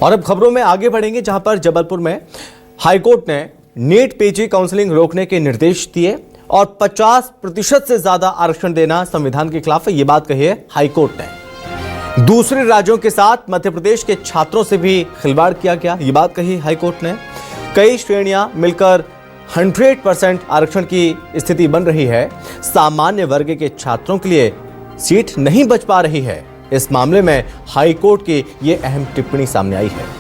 और अब खबरों में आगे बढ़ेंगे, जहां पर जबलपुर में हाईकोर्ट ने नीट पीजी काउंसलिंग रोकने के निर्देश दिए और 50% से ज्यादा आरक्षण देना संविधान के खिलाफ है, ये बात कही है हाईकोर्ट ने। दूसरे राज्यों के साथ मध्य प्रदेश के छात्रों से भी खिलवाड़ किया गया, ये बात कही हाईकोर्ट ने। कई श्रेणियां मिलकर 100% आरक्षण की स्थिति बन रही है। सामान्य वर्ग के छात्रों के लिए सीट नहीं बच पा रही है। इस मामले में हाईकोर्ट की यह अहम टिप्पणी सामने आई है।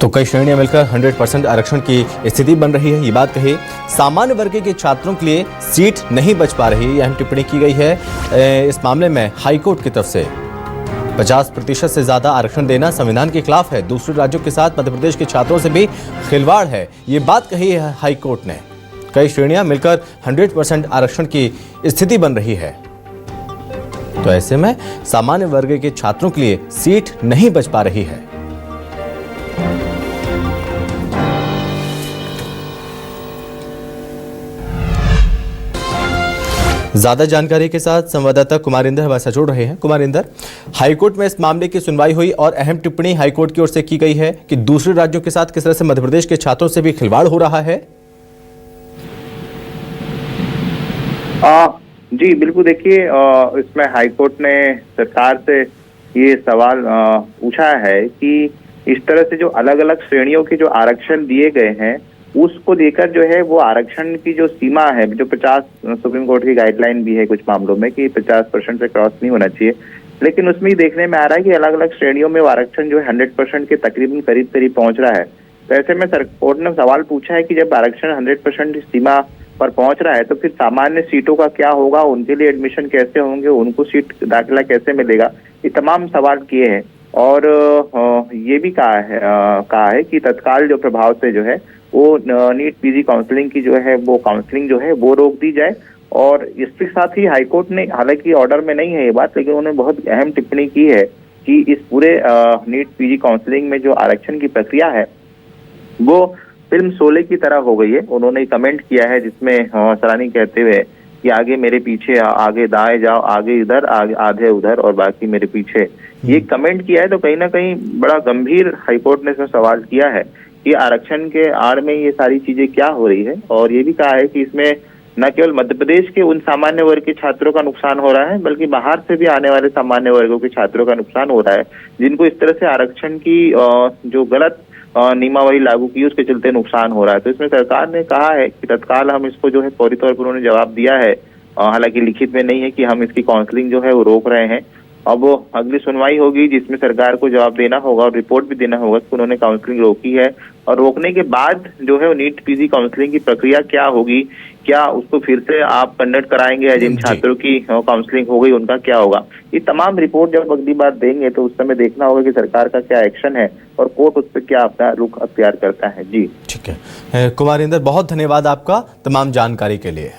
तो कई श्रेणियां मिलकर 100% आरक्षण की स्थिति बन रही है, ये बात कही। सामान्य वर्ग के छात्रों के लिए सीट नहीं बच पा रही, यह अहम टिप्पणी की गई है। इस मामले में हाईकोर्ट की तरफ से 50% से ज्यादा आरक्षण देना संविधान के खिलाफ है। दूसरे राज्यों के साथ मध्य प्रदेश के छात्रों से भी खिलवाड़ है, ये बात कही है हाईकोर्ट ने। कई श्रेणियां मिलकर 100% आरक्षण की स्थिति बन रही है, तो ऐसे में सामान्य वर्ग के छात्रों के लिए सीट नहीं बच पा रही है। ज्यादा जानकारी के साथ संवाददाता कुमार इंदर हमारे साथ जुड़ रहे हैं। कुमार इंदर, हाईकोर्ट में इस मामले की सुनवाई हुई और अहम टिप्पणी हाईकोर्ट की ओर से की गई है कि दूसरे राज्यों के साथ किस तरह से मध्य प्रदेश के छात्रों से भी खिलवाड़ हो रहा है। जी बिल्कुल, देखिए इसमें हाईकोर्ट ने सरकार से ये सवाल पूछा है कि इस तरह से जो अलग अलग श्रेणियों के जो आरक्षण दिए गए हैं उसको लेकर जो है वो आरक्षण की जो सीमा है, जो 50 सुप्रीम कोर्ट की गाइडलाइन भी है कुछ मामलों में कि 50% से क्रॉस नहीं होना चाहिए, लेकिन उसमें ही देखने में आ रहा है कि अलग अलग श्रेणियों में आरक्षण जो है 100% के तकरीबन करीब करीब पहुंच रहा है। तो ऐसे में कोर्ट ने सवाल पूछा है कि जब आरक्षण 100% सीमा पर पहुंच रहा है तो फिर सामान्य सीटों का क्या होगा, उनके लिए एडमिशन कैसे होंगे, उनको सीट दाखिला कैसे मिलेगा, ये तमाम सवाल किए हैं। और ये भी कहा है कि तत्काल जो प्रभाव से जो है वो नीट पीजी काउंसलिंग की जो है वो काउंसलिंग जो है वो रोक दी जाए। और इसके साथ ही हाईकोर्ट ने, हालांकि ऑर्डर में नहीं है ये बात, लेकिन उन्होंने बहुत अहम टिप्पणी की है कि इस पूरे नीट पीजी काउंसलिंग में जो आरक्षण की प्रक्रिया है वो फिल्म शोले की तरह हो गई है। उन्होंने कमेंट किया है जिसमें सराहनीय कहते हुए कि आगे मेरे पीछे, आगे दाएं जाओ, आगे इधर, आगे आधे उधर और बाकी मेरे पीछे, ये कमेंट किया है। तो कहीं ना कहीं बड़ा गंभीर हाईकोर्ट ने इसमें सवाल किया है कि आरक्षण के आड़ में ये सारी चीजें क्या हो रही है। और ये भी कहा है कि इसमें न केवल मध्य प्रदेश के उन सामान्य वर्ग के छात्रों का नुकसान हो रहा है, बल्कि बाहर से भी आने वाले सामान्य वर्गों के छात्रों का नुकसान हो रहा है, जिनको इस तरह से आरक्षण की जो गलत नियमावली लागू की उसके चलते नुकसान हो रहा है। तो इसमें सरकार ने कहा है कि तत्काल हम इसको जो है फौरी तौर पर उन्होंने जवाब दिया है, हालांकि लिखित में नहीं है कि हम इसकी काउंसलिंग जो है वो रोक रहे हैं। अब अगली सुनवाई होगी जिसमें सरकार को जवाब देना होगा और रिपोर्ट भी देना होगा कि उन्होंने काउंसलिंग रोकी है, और रोकने के बाद जो है नीट पीजी काउंसलिंग की प्रक्रिया क्या होगी, क्या उसको फिर से आप कंडक्ट कराएंगे या जिन छात्रों की काउंसलिंग हो गई उनका क्या होगा। ये तमाम रिपोर्ट जब अगली बार देंगे तो उस समय देखना होगा कि सरकार का क्या एक्शन है और कोर्ट उस पर क्या अपना रुख अख्तियार करता है। जी ठीक है कुमार इंदर, बहुत धन्यवाद आपका तमाम जानकारी के लिए।